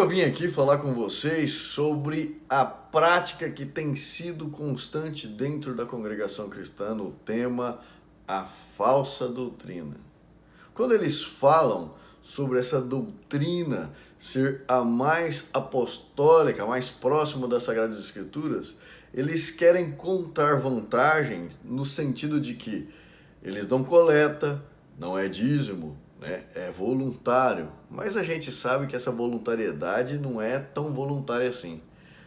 eu vim aqui falar com vocês sobre a prática que tem sido constante dentro da congregação cristã no tema a falsa doutrina. Quando eles falam sobre essa doutrina ser a mais apostólica, a mais próxima das Sagradas Escrituras, eles querem contar vantagens no sentido de que eles dão coleta, não é dízimo, né? É voluntário, mas a gente sabe que essa voluntariedade não é tão voluntária assim.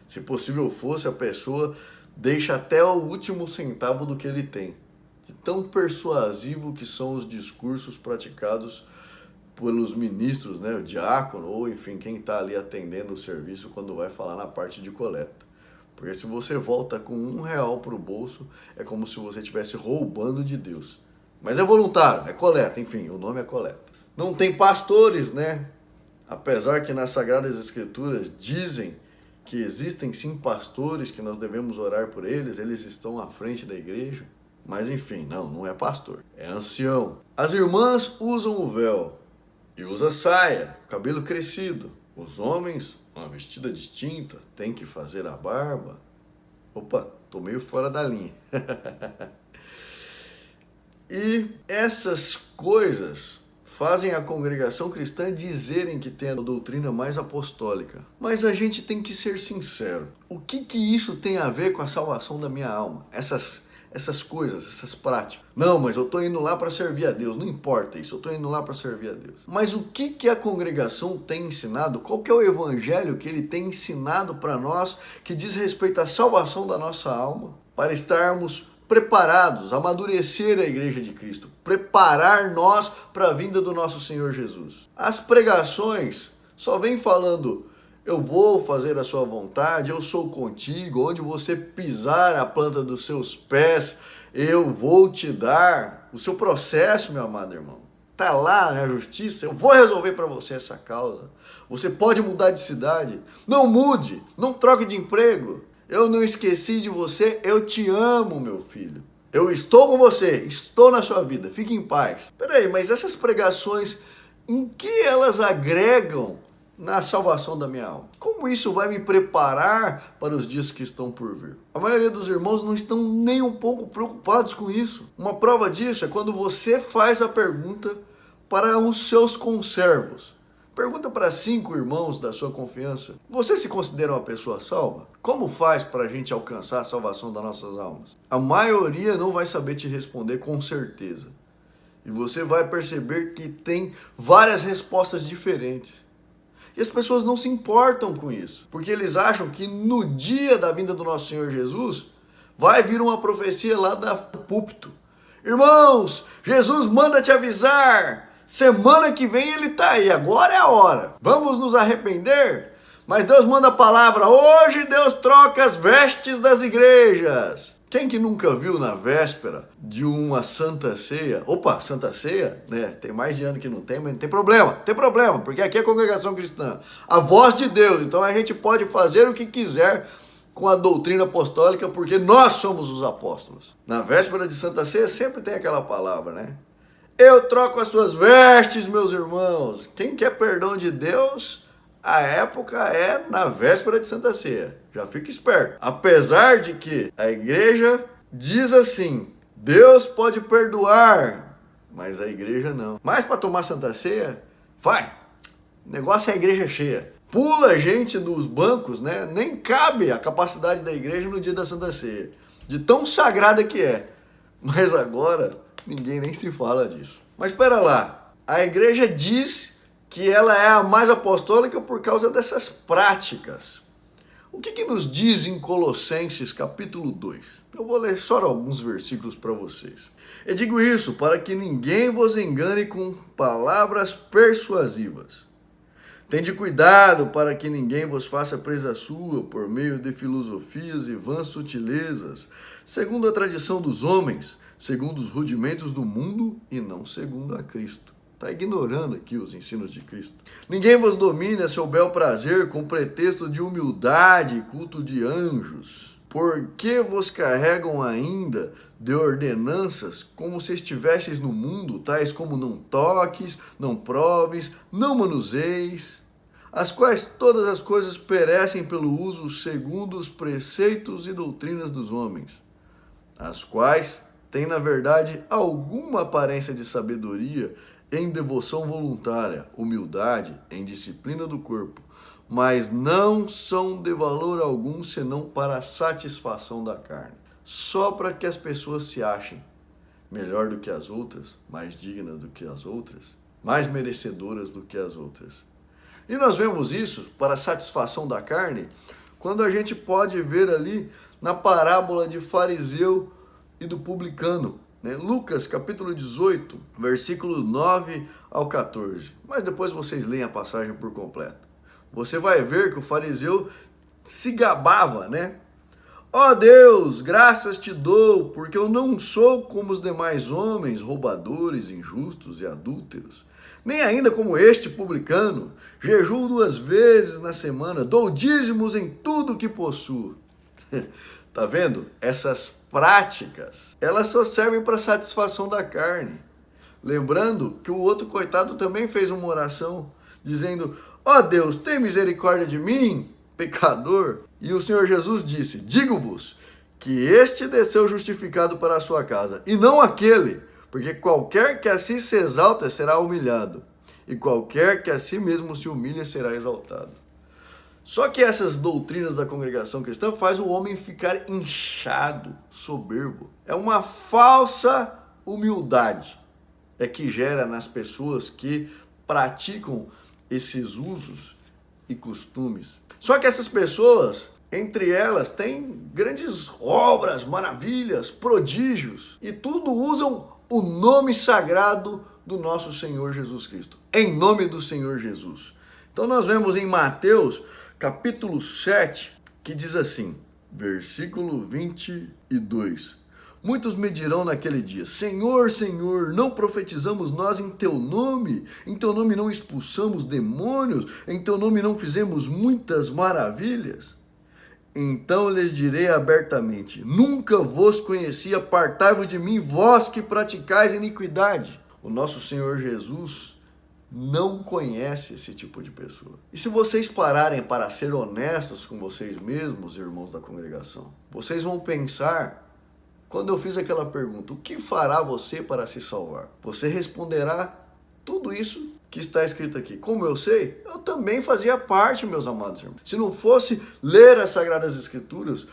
Se possível fosse, a pessoa deixa até o último centavo do que ele tem. De tão persuasivo que são os discursos praticados pelos ministros, né, o diácono, ou enfim, quem está ali atendendo o serviço quando vai falar na parte de coleta. Porque se você volta com R$1 para o bolso, é como se você estivesse roubando de Deus. Mas é voluntário, é coleta, enfim, o nome é coleta. Não tem pastores, né? Apesar que nas Sagradas Escrituras dizem que existem sim pastores que nós devemos orar por eles, eles estão à frente da igreja. Mas enfim, não é pastor, é ancião. As irmãs usam o véu e usam saia, cabelo crescido. Os homens, uma vestida distinta, tem que fazer a barba. Opa, tô meio fora da linha. E essas coisas fazem a congregação cristã dizerem que tem a doutrina mais apostólica. Mas a gente tem que ser sincero. O que isso tem a ver com a salvação da minha alma? Essas coisas, essas práticas. Não, mas eu estou indo lá para servir a Deus. Não importa isso, eu estou indo lá para servir a Deus. Mas o que a congregação tem ensinado? Qual que é o evangelho que ele tem ensinado para nós que diz respeito à salvação da nossa alma? Para estarmos preparados, amadurecer a igreja de Cristo, preparar nós para a vinda do nosso Senhor Jesus. As pregações só vêm falando: eu vou fazer a sua vontade, eu sou contigo, onde você pisar a planta dos seus pés, eu vou te dar. O seu processo, meu amado irmão, está lá na justiça, eu vou resolver para você essa causa. Você pode mudar de cidade, não mude, não troque de emprego. Eu não esqueci de você, eu te amo, meu filho. Eu estou com você, estou na sua vida, fique em paz. Peraí, mas essas pregações, em que elas agregam na salvação da minha alma? Como isso vai me preparar para os dias que estão por vir? A maioria dos irmãos não estão nem um pouco preocupados com isso. Uma prova disso é quando você faz a pergunta para os seus conservos. Pergunta para 5 irmãos da sua confiança: você se considera uma pessoa salva? Como faz para a gente alcançar a salvação das nossas almas? A maioria não vai saber te responder com certeza. E você vai perceber que tem várias respostas diferentes. E as pessoas não se importam com isso, porque eles acham que no dia da vinda do nosso Senhor Jesus, vai vir uma profecia lá do púlpito: irmãos, Jesus manda te avisar, semana que vem ele tá aí, agora é a hora, vamos nos arrepender? Mas Deus manda a palavra: hoje Deus troca as vestes das igrejas. Quem que nunca viu na véspera de uma Santa Ceia? Opa, Santa Ceia, né? Tem mais de ano que não tem, mas não tem problema, porque aqui é congregação cristã, a voz de Deus, então a gente pode fazer o que quiser com a doutrina apostólica, porque nós somos os apóstolos. Na véspera de Santa Ceia sempre tem aquela palavra, né? Eu troco as suas vestes, meus irmãos. Quem quer perdão de Deus, a época é na véspera de Santa Ceia. Já fica esperto. Apesar de que a igreja diz assim: Deus pode perdoar, mas a igreja não. Mas para tomar Santa Ceia, vai. O negócio é a igreja cheia. Pula gente nos bancos, né? Nem cabe a capacidade da igreja no dia da Santa Ceia. De tão sagrada que é. Mas agora ninguém nem se fala disso. Mas espera lá. A igreja diz que ela é a mais apostólica por causa dessas práticas. O que nos diz em Colossenses capítulo 2? Eu vou ler só alguns versículos para vocês. Eu digo isso para que ninguém vos engane com palavras persuasivas. Tende cuidado para que ninguém vos faça presa sua por meio de filosofias e vãs sutilezas, segundo a tradição dos homens, segundo os rudimentos do mundo e não segundo a Cristo. Está ignorando aqui os ensinos de Cristo. Ninguém vos domine a seu bel prazer com pretexto de humildade e culto de anjos, porque vos carregam ainda de ordenanças como se estivesseis no mundo, tais como não toques, não proves, não manuseis. as quais todas as coisas perecem pelo uso segundo os preceitos e doutrinas dos homens, as quais têm, na verdade, alguma aparência de sabedoria em devoção voluntária, humildade, em disciplina do corpo, mas não são de valor algum senão para a satisfação da carne, só para que as pessoas se achem melhor do que as outras, mais dignas do que as outras, mais merecedoras do que as outras. E nós vemos isso para a satisfação da carne, quando a gente pode ver ali na parábola de fariseu e do publicano, né? Lucas capítulo 18, versículo 9 ao 14. Mas depois vocês leem a passagem por completo. Você vai ver que o fariseu se gabava, né? Ó Deus, graças te dou, porque eu não sou como os demais homens, roubadores, injustos e adúlteros, nem ainda como este publicano. Jejuo 2 vezes na semana, dou dízimos em tudo que possuo. Tá vendo? Essas práticas, elas só servem para satisfação da carne. Lembrando que o outro coitado também fez uma oração, dizendo: ó Deus, tem misericórdia de mim, pecador. E o Senhor Jesus disse: digo-vos que este desceu justificado para a sua casa, e não aquele, porque qualquer que a si se exalta será humilhado, e qualquer que a si mesmo se humilha será exaltado. Só que essas doutrinas da congregação cristã faz o homem ficar inchado, soberbo. É uma falsa humildade que gera nas pessoas que praticam esses usos e costumes. Só que essas pessoas, entre elas, têm grandes obras, maravilhas, prodígios, e tudo usam o nome sagrado do nosso Senhor Jesus Cristo, em nome do Senhor Jesus. Então nós vemos em Mateus capítulo 7, que diz assim, versículo 22. Muitos me dirão naquele dia: Senhor, Senhor, não profetizamos nós em teu nome? Em teu nome não expulsamos demônios? Em teu nome não fizemos muitas maravilhas? Então lhes direi abertamente: nunca vos conheci, apartai-vos de mim, vós que praticais iniquidade. O nosso Senhor Jesus não conhece esse tipo de pessoa. E se vocês pararem para ser honestos com vocês mesmos, irmãos da congregação, vocês vão pensar, quando eu fiz aquela pergunta, o que fará você para se salvar? Você responderá tudo isso que está escrito aqui. Como eu sei, eu também fazia parte, meus amados irmãos. Se não fosse ler as Sagradas Escrituras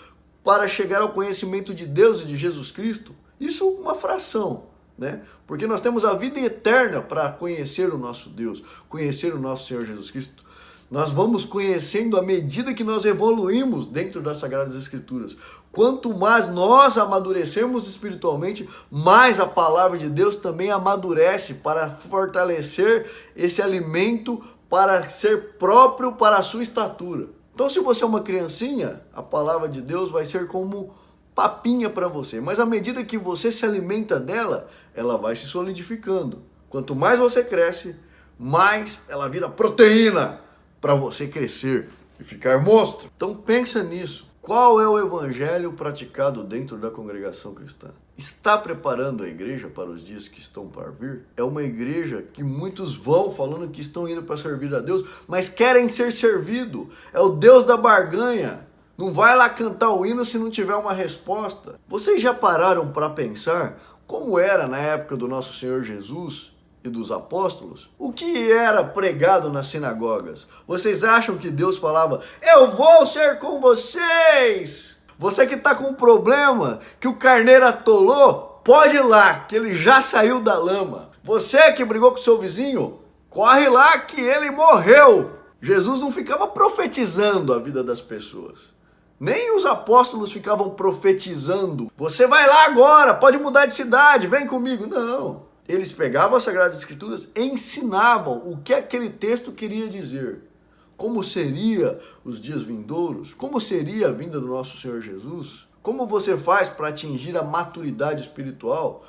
para chegar ao conhecimento de Deus e de Jesus Cristo, isso é uma fração, né? Porque nós temos a vida eterna para conhecer o nosso Deus, conhecer o nosso Senhor Jesus Cristo. Nós vamos conhecendo à medida que nós evoluímos dentro das Sagradas Escrituras. Quanto mais nós amadurecemos espiritualmente, mais a palavra de Deus também amadurece para fortalecer esse alimento, para ser próprio para a sua estatura. Então, se você é uma criancinha, a palavra de Deus vai ser como papinha para você. Mas à medida que você se alimenta dela, ela vai se solidificando. Quanto mais você cresce, mais ela vira proteína para você crescer e ficar monstro. Então pensa nisso. Qual é o evangelho praticado dentro da congregação cristã? Está preparando a igreja para os dias que estão para vir? É uma igreja que muitos vão falando que estão indo para servir a Deus, mas querem ser servido. É o Deus da barganha. Não vai lá cantar o hino se não tiver uma resposta. Vocês já pararam para pensar como era na época do nosso Senhor Jesus e dos apóstolos? O que era pregado nas sinagogas? Vocês acham que Deus falava: eu vou ser com vocês? Você que está com um problema, que o carneiro atolou, pode ir lá, que ele já saiu da lama. Você que brigou com seu vizinho, corre lá que ele morreu. Jesus não ficava profetizando a vida das pessoas. Nem os apóstolos ficavam profetizando. Você vai lá agora, pode mudar de cidade, vem comigo. Não. Eles pegavam as Sagradas Escrituras e ensinavam o que aquele texto queria dizer. Como seria os dias vindouros? Como seria a vinda do nosso Senhor Jesus? Como você faz para atingir a maturidade espiritual?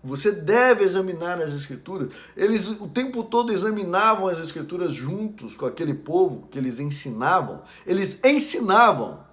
Você deve examinar as Escrituras. Eles o tempo todo examinavam as Escrituras juntos com aquele povo que eles ensinavam. Eles ensinavam,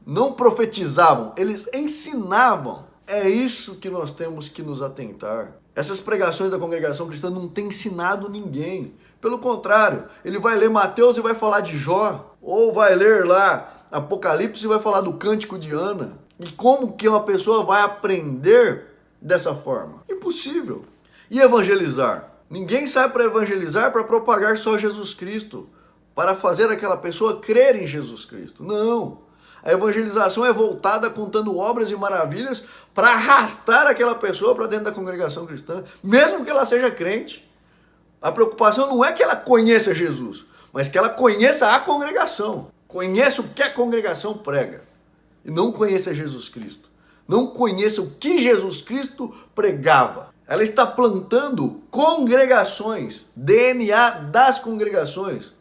não profetizavam, eles ensinavam. É isso que nós temos que nos atentar. Essas pregações da congregação cristã não têm ensinado ninguém. Pelo contrário, ele vai ler Mateus e vai falar de Jó, ou vai ler lá Apocalipse e vai falar do Cântico de Ana. E como que uma pessoa vai aprender dessa forma? Impossível. E evangelizar? Ninguém sai para evangelizar para propagar só Jesus Cristo, para fazer aquela pessoa crer em Jesus Cristo. Não. A evangelização é voltada contando obras e maravilhas para arrastar aquela pessoa para dentro da congregação cristã, mesmo que ela seja crente. A preocupação não é que ela conheça Jesus, mas que ela conheça a congregação. Conheça o que a congregação prega. E não conheça Jesus Cristo. Não conheça o que Jesus Cristo pregava. Ela está plantando congregações, DNA das congregações.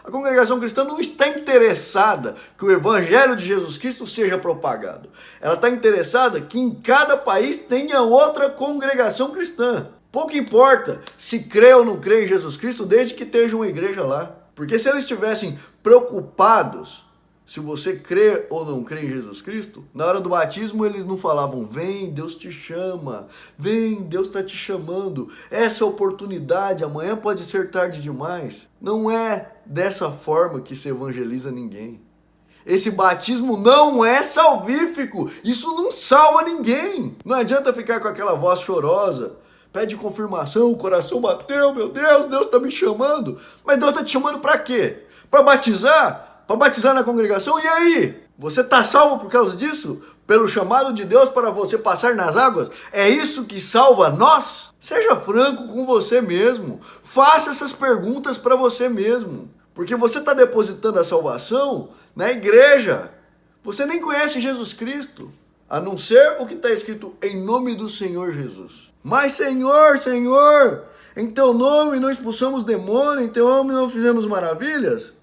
A congregação cristã não está interessada que o evangelho de Jesus Cristo seja propagado. Ela está interessada que em cada país tenha outra congregação cristã. Pouco importa se crê ou não crê em Jesus Cristo, desde que esteja uma igreja lá. Porque se eles estivessem preocupados se você crê ou não crê em Jesus Cristo, na hora do batismo eles não falavam, vem, Deus te chama, vem, Deus está te chamando, essa é a oportunidade, amanhã pode ser tarde demais. Não é dessa forma que se evangeliza ninguém. Esse batismo não é salvífico, isso não salva ninguém. Não adianta ficar com aquela voz chorosa, pede confirmação, o coração bateu, meu Deus está me chamando. Mas Deus está te chamando para quê? Para batizar? Para batizar na congregação? E aí? Você está salvo por causa disso? Pelo chamado de Deus para você passar nas águas? É isso que salva nós? Seja franco com você mesmo. Faça essas perguntas para você mesmo. Porque você está depositando a salvação na igreja. Você nem conhece Jesus Cristo, a não ser o que está escrito em nome do Senhor Jesus. Mas Senhor, em teu nome não expulsamos demônio, em teu nome não fizemos maravilhas?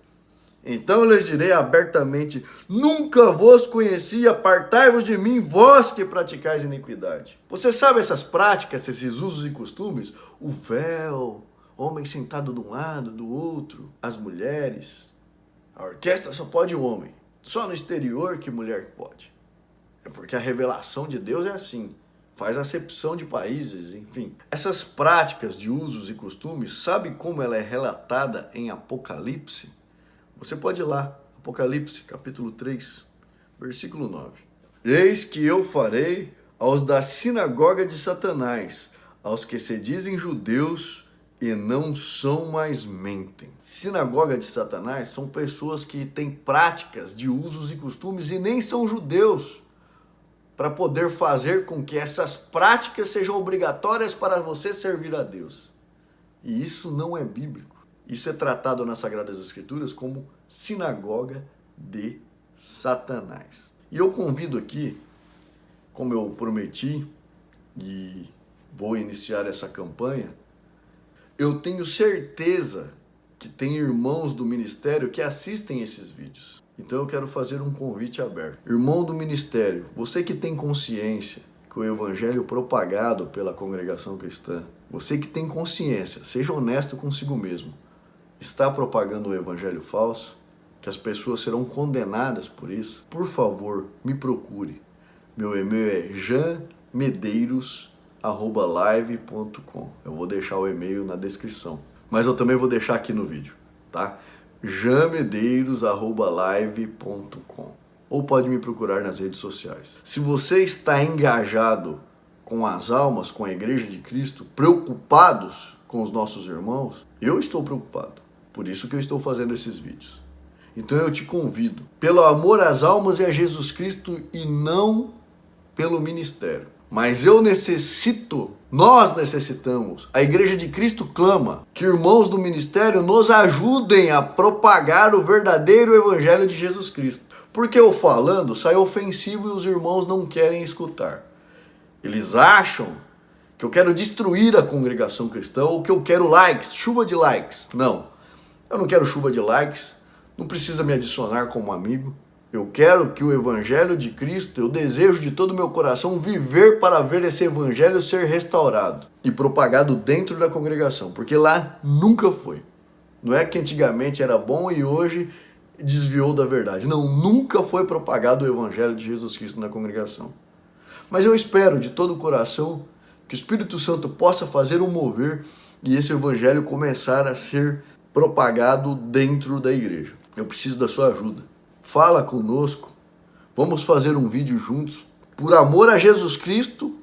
Então eu lhes direi abertamente, nunca vos conheci, apartai-vos de mim, vós que praticais iniquidade. Você sabe essas práticas, esses usos e costumes? O véu, homem sentado de um lado, do outro, as mulheres. A orquestra só pode homem, só no exterior que mulher pode. É porque a revelação de Deus é assim, faz acepção de países, enfim. Essas práticas de usos e costumes, sabe como ela é relatada em Apocalipse? Você pode ir lá, Apocalipse, capítulo 3, versículo 9. Eis que eu farei aos da sinagoga de Satanás, aos que se dizem judeus e não são, mas mentem. Sinagoga de Satanás são pessoas que têm práticas de usos e costumes e nem são judeus, para poder fazer com que essas práticas sejam obrigatórias para você servir a Deus. E isso não é bíblico. Isso é tratado nas Sagradas Escrituras como sinagoga de Satanás. E eu convido aqui, como eu prometi, e vou iniciar essa campanha, eu tenho certeza que tem irmãos do ministério que assistem esses vídeos. Então eu quero fazer um convite aberto. Irmão do ministério, você que tem consciência que o evangelho propagado pela congregação cristã, você que tem consciência, seja honesto consigo mesmo, está propagando o evangelho falso, que as pessoas serão condenadas por isso, por favor, me procure. Meu e-mail é janmedeiros@live.com. Eu vou deixar o e-mail na descrição, mas eu também vou deixar aqui no vídeo, tá? janmedeiros@live.com. Ou pode me procurar nas redes sociais. Se você está engajado com as almas, com a Igreja de Cristo, preocupados com os nossos irmãos, eu estou preocupado. Por isso que eu estou fazendo esses vídeos. Então eu te convido, pelo amor às almas e a Jesus Cristo e não pelo ministério. Mas eu necessito, nós necessitamos, a Igreja de Cristo clama que irmãos do ministério nos ajudem a propagar o verdadeiro evangelho de Jesus Cristo. Porque eu falando sai ofensivo e os irmãos não querem escutar. Eles acham que eu quero destruir a congregação cristã ou que eu quero likes, chuva de likes. Não. Eu não quero chuva de likes, não precisa me adicionar como amigo. Eu quero que o evangelho de Cristo, eu desejo de todo o meu coração viver para ver esse evangelho ser restaurado e propagado dentro da congregação, porque lá nunca foi. Não é que antigamente era bom e hoje desviou da verdade. Não, nunca foi propagado o evangelho de Jesus Cristo na congregação. Mas eu espero de todo o coração que o Espírito Santo possa fazer um mover e esse evangelho começar a ser propagado dentro da igreja. Eu preciso da sua ajuda. Fala conosco. Vamos fazer um vídeo juntos, por amor a Jesus Cristo,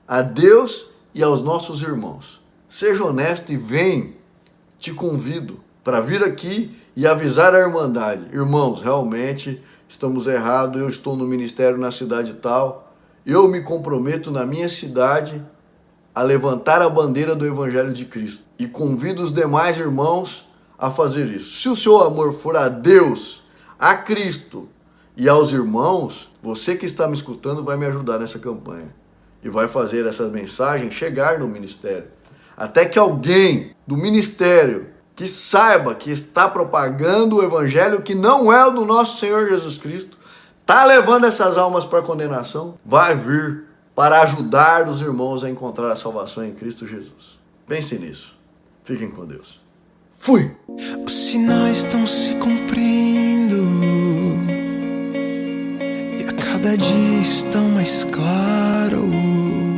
a Deus e aos nossos irmãos. Seja honesto e vem, te convido para vir aqui e avisar a Irmandade. Irmãos, realmente estamos errados, eu estou no ministério na cidade tal, eu me comprometo na minha cidade a levantar a bandeira do Evangelho de Cristo. E convido os demais irmãos a fazer isso. Se o seu amor for a Deus, a Cristo e aos irmãos, você que está me escutando vai me ajudar nessa campanha. E vai fazer essa mensagem chegar no ministério. Até que alguém do ministério que saiba que está propagando o evangelho que não é o do nosso Senhor Jesus Cristo, está levando essas almas para a condenação, vai vir para ajudar os irmãos a encontrar a salvação em Cristo Jesus. Pense nisso. Fiquem com Deus. Fui! Os sinais estão se cumprindo e a cada dia estão mais claros.